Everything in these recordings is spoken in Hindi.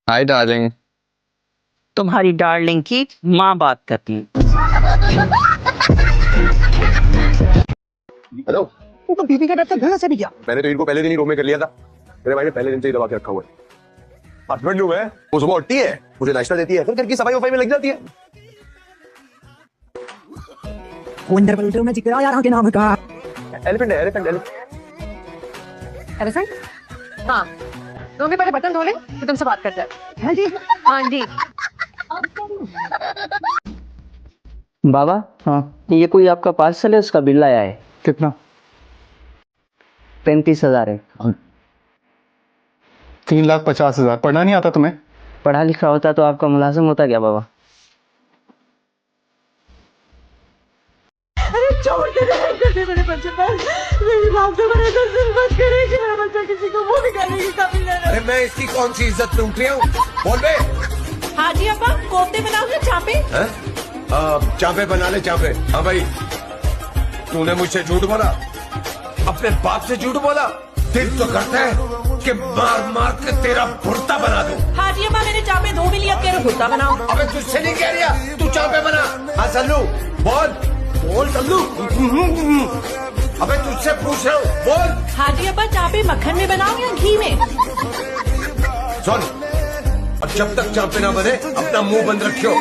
Hi darling. तुम्हारी डार्लिंग की माँ बात करती है। हेलो। तो बीवी का डॉक्टर घर से भी गया। मैंने तो इनको पहले दिन ही रूम में कर लिया था। मेरे भाई ने पहले दिन से ही दबा के रखा हुआ है। हस्बैंड हूं मैं, वो सुबह उठती है, मुझे नाश्ता देती है, फिर घर की सफाई वफाई में लग जाती है। वंडर वर्ल्ड में जिक्र यार के नाम का एलिफेंट है, एलिफेंट एलिफेंट। हाँ, तुम भी पहले बटन धो ले, फिर तुमसे बात करते हैं। हाँ जी। हाँ जी। बाबा, हाँ, ये कोई आपका पार्सल है, उसका बिल आया है। कितना? 35,000 है। 3,50,000। पढ़ना नहीं आता तुम्हें? पढ़ा लिखा होता तो आपका मुलाजिम होता क्या बाबा? अरे छोड़ दे मेरे बच्चे पर, मेरी बात तो मेरे दिल से मत करे कि मेरा बच्चा किसी को मुंह निकालने की काबिल नहीं है। अरे मैं इसकी कौन सी इज्जत लूट रहा हूँ? बोल बे। हाँ जी अब्बा, कोफ्ते बनाओगे चापे? चापे बना ले, चापे। हाँ भाई, तूने मुझसे झूठ बोला, अपने बाप से झूठ बोला। दिल तो करता है कि मार मार के तेरा भुर्ता बना दूं। हाँ जी अब्बा, मैंने चापे धो भी लिया, तेरा भुट्टा बनाओ। अबे तुझसे नहीं कह रहा, तू चापे बना। हाँ सल्लू, बोल बोल सल्लू। अबे तुझसे पूछ रहा हूँ, बोल। हाँ जी अब्बा, चापे मक्खन में बनाओ या घी में? सुन, अब जब तक चापे ना बने अपना मुंह बंद रखियो।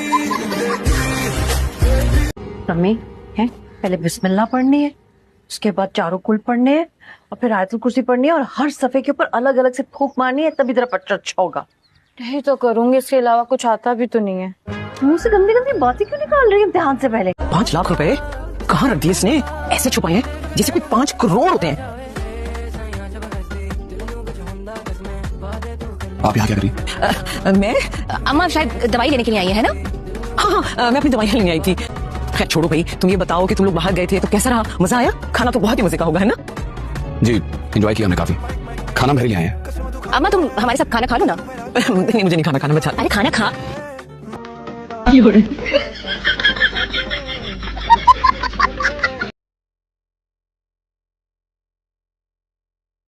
मम्मी है, पहले बिस्मिल्लाह पढ़नी है, उसके बाद चारों कुल पढ़ने हैं, और फिर आयतुल कुर्सी पढ़नी है, और हर सफे के ऊपर अलग अलग से फूंक मारनी है, तभी तेरा पट्टा अच्छा होगा। यही तो करूंगी, इसके अलावा कुछ आता भी तो नहीं है। मुंह से गंदी गंदी बातें क्यों निकाल रही है इम्तिहान से पहले? 5 लाख रुपए कहाँ रख दिए इसने? ऐसे छुपाए हैं जैसे कोई 5 करोड़ होते हैं। आप यहाँ क्या करी? मैं अम्मा शायद दवाई लेने के लिए आई है ना? हाँ, मैं अपनी दवाइयाँ लेने आई थी। खैर छोड़ो भाई, तुम ये बताओ कि तुम लोग बाहर गए थे तो कैसा रहा? मजा आया? खाना तो बहुत ही मजे का होगा, है ना? जी, एंजॉय किया हमने काफी। खाना भर ले आए हैं। अम्मा तुम हमारे साथ खाना खा लो ना। नहीं, मुझे नहीं खाना, खाना बचा। अरे खाना खा।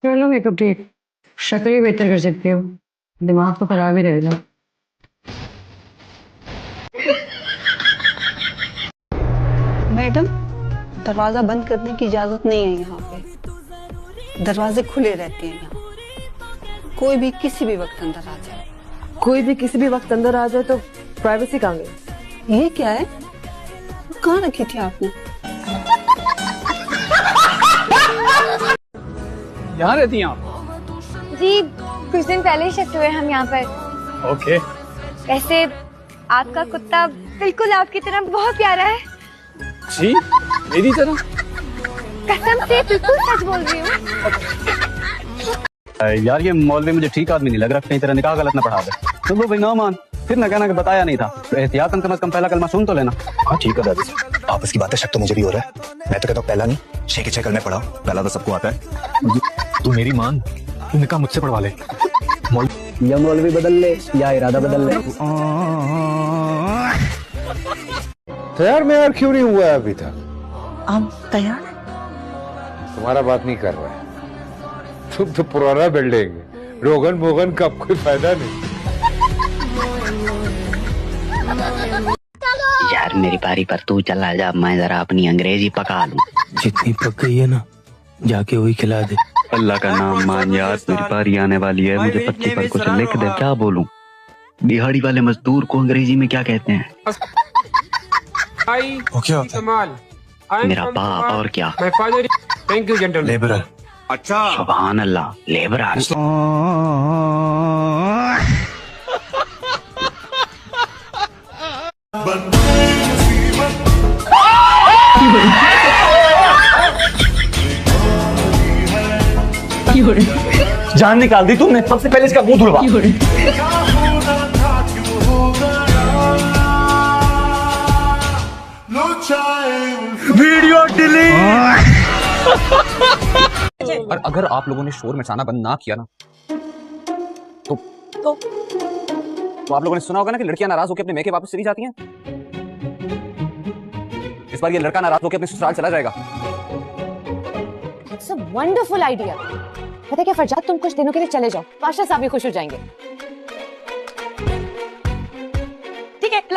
चलो मेकअप ठीक, शक्ल भी बेहतर कर सकती हो, दिमाग तो खराब ही रहेगा। मैडम, दरवाजा बंद करने की इजाजत नहीं है यहाँ पे। दरवाजे खुले रहते हैं यहाँ, कोई भी किसी भी वक्त अंदर आ जाए। कोई भी किसी भी वक्त अंदर आ जाए तो प्राइवेसी कहाँ गई? ये क्या है? कहाँ रखी थी आपने? यहाँ रहती हैं आप? जी कुछ दिन पहले ही शिफ्ट हुए हम यहाँ पर। ओके। वैसे आपका कुत्ता बिल्कुल आपकी तरह बहुत प्यारा है। जी, मेरी तरह? कसम से बिल्कुल सच बोल रही हूँ। यार ये मौलवी मुझे ठीक आदमी नहीं लग रहा, कहीं तेरा निकाह गलत ना पढ़ा दे। तो वो भाई ना मान, फिर ना कहना कि बताया नहीं था। तो एहतियातन कम से कम पहला कलमा सुन तो लेना। हाँ ठीक है दादी, आपस की बातें शक तो मुझे भी हो रहा है। मैं तो कहता हूँ पहला नहीं, 6 के 6 कलमे पढ़ाओ, पहला तो सबको आता है। तू मेरी मान, तू निकाह मुझसे पढ़वा ले। या मौलवी बदल ले या इरादा बदल ले। तैयार में यार क्यों नहीं हुआ है अभी तक? हम तैयार? तुम्हारा बात नहीं कर रहा है, तुम तो पुराना बिल्डिंग, रोगन मोगन का कोई फायदा नहीं। यार मेरी बारी पर तू चला जा, मैं जरा अपनी अंग्रेजी पका लूं। जितनी पक गई है ना, जाके वही खिला दे। अल्लाह का नाम मान यार, मेरी बारी आने वाली है, मुझे 25 पर कुछ लिख दे। क्या बोलूं? दिहाड़ी वाले मजदूर को अंग्रेजी में क्या कहते हैं? वो क्या होता है? मेरा बाप, और क्या? Thank you gentleman. लेबरर। अच्छा, सुभान अल्लाह, लेबरर। जान निकाल दी तुमने, सबसे पहले इसका मुंह धुलवा। Video delete. और अगर आप लोगों ने शोर मचाना बंद ना किया ना तो आप लोगों ने सुना होगा ना कि लड़कियां नाराज होकर अपने मैके वापस चली जाती हैं। इस बार ये लड़का नाराज होकर अपने ससुराल चला जाएगा। It's a wonderful idea. पता है क्या फरजाद, तुम कुछ दिनों के लिए चले जाओ, बादशाह साहब भी खुश हो जाएंगे।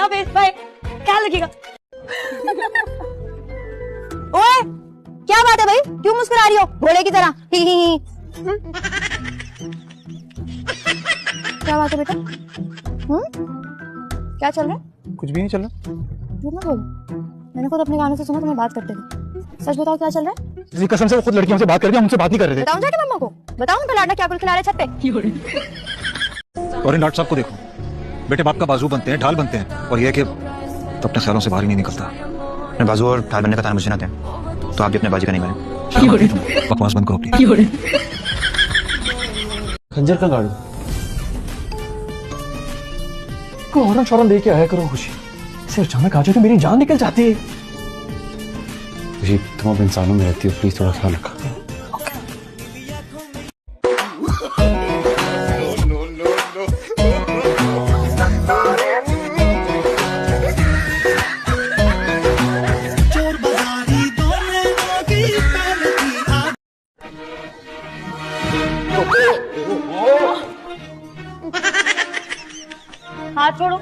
हाफिज, बाय, ख्याल रखिएगा। ओए, क्या बात है भाई, क्यों मुस्कुरा रही हो घोड़े की तरह? ही ही। क्या बात है बेटा? क्या चल रहा है? कुछ भी नहीं चल रहा। झूठ मत बोलो, मैंने खुद अपने गानों से सुना तुम्हें बात करते हुए। सच बताओ क्या चल रहा है? जी कसम से वो खुद लड़की हमसे बात कर रही है, हम उनसे बात नहीं कर रहे थे। बताऊं जाके मम्मा को? बताऊं तो लाडना क्या कुल खिला रहे छत पे? और इन डॉक्टर साहब को देखो, बेटे बाप का बाजू बनते हैं, ढाल बनते हैं, और ये कि तो अपने ख्यालों से बाहर ही नहीं निकलता। अपने बाजू और ढाल बनने का ताना मुझे ना दें, तो आप भी अपने बाजी का नहीं माने। बकवास बंद करो अपनी। खंजर का गाड़ी को हॉर्न शॉर्न दे के आया करो खुशी। ऐसे अचानक आ जाए तो मेरी जान निकल जाती है। खुशी तुम अब इंसानों में रहती हो, प्लीज थोड़ा ख्याल रखा। हाथ छोड़ो।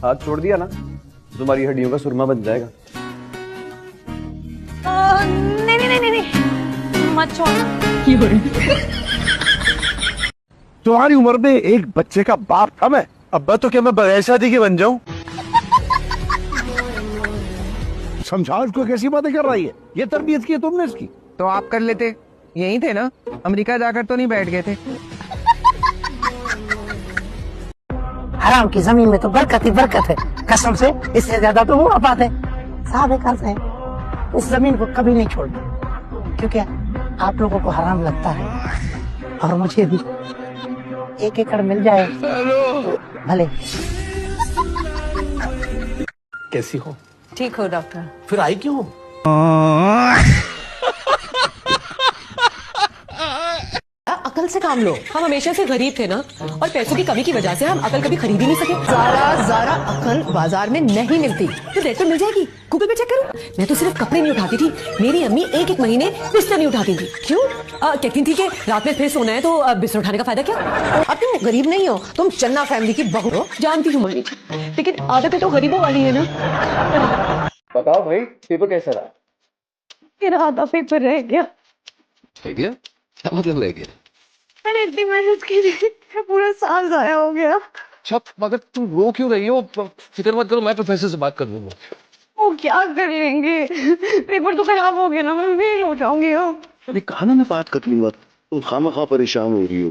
हाथ छोड़ दिया ना, तुम्हारी हड्डियों का सुरमा बन जाएगा। नहीं नहीं नहीं नहीं, मत छोड़ो। तुम्हारी उम्र में एक बच्चे का बाप था मैं। अब्बा तो क्या मैं बगैर शादी के बन जाऊं? समझाओ इसको, कैसी बातें कर रही है? ये तरबियत की है तुमने इसकी? तो आप कर लेते, यही थे ना, अमेरिका जाकर तो नहीं बैठ गए थे। हराम की जमीन में तो बरकत ही बरकत है, कसम से इससे ज्यादा तो वो आबाद है। साहब एक अर्ज है, इस जमीन को कभी नहीं छोड़ना, क्योंकि आप लोगों को हराम लगता है और मुझे भी 1 एकड़ मिल जाए तो भले। कैसी हो? ठीक हो डॉक्टर? फिर आई क्यों? अकल से काम लो। हम हमेशा से गरीब थे ना, और पैसों की कमी की वजह से हम अकल कभी खरीद ही नहीं सके। ज़रा अकल बाजार में नहीं मिलती, तो रेट पे मिल जाएगी। गूगल पे चेक करो। मैं तो सिर्फ कपड़े नहीं उठाती थी, मेरी अम्मी एक महीने बिस्तर नहीं उठाती थी। क्यों? कहती थी कि रात में फिर सोना है तो बिस्तर उठाने का फायदा क्या? अब तुम गरीब नहीं हो, तुम चन्ना फैमिली की बहू हो। जानती हूँ मानी, लेकिन आदतें तो गरीबों वाली है ना। बताओ भाई, पेपर कैसा रहा? मेरा आधा पेपर रह गया। रह गया? क्या मतलब रह गया? मैंने इतनी मेहनत की थी, पूरा साल जाया हो गया। अच्छा, मगर तुम रो क्यों रही हो? फिक्र मत करो, मैं प्रोफेसर से बात कर लूंगा। वो क्या कर लेंगे, पेपर तो खराब हो गया ना, मैं फेल हो जाऊंगी। अरे कहा ना मैं बात कर लूंगा, तुम खामखा परेशान हो रही हो।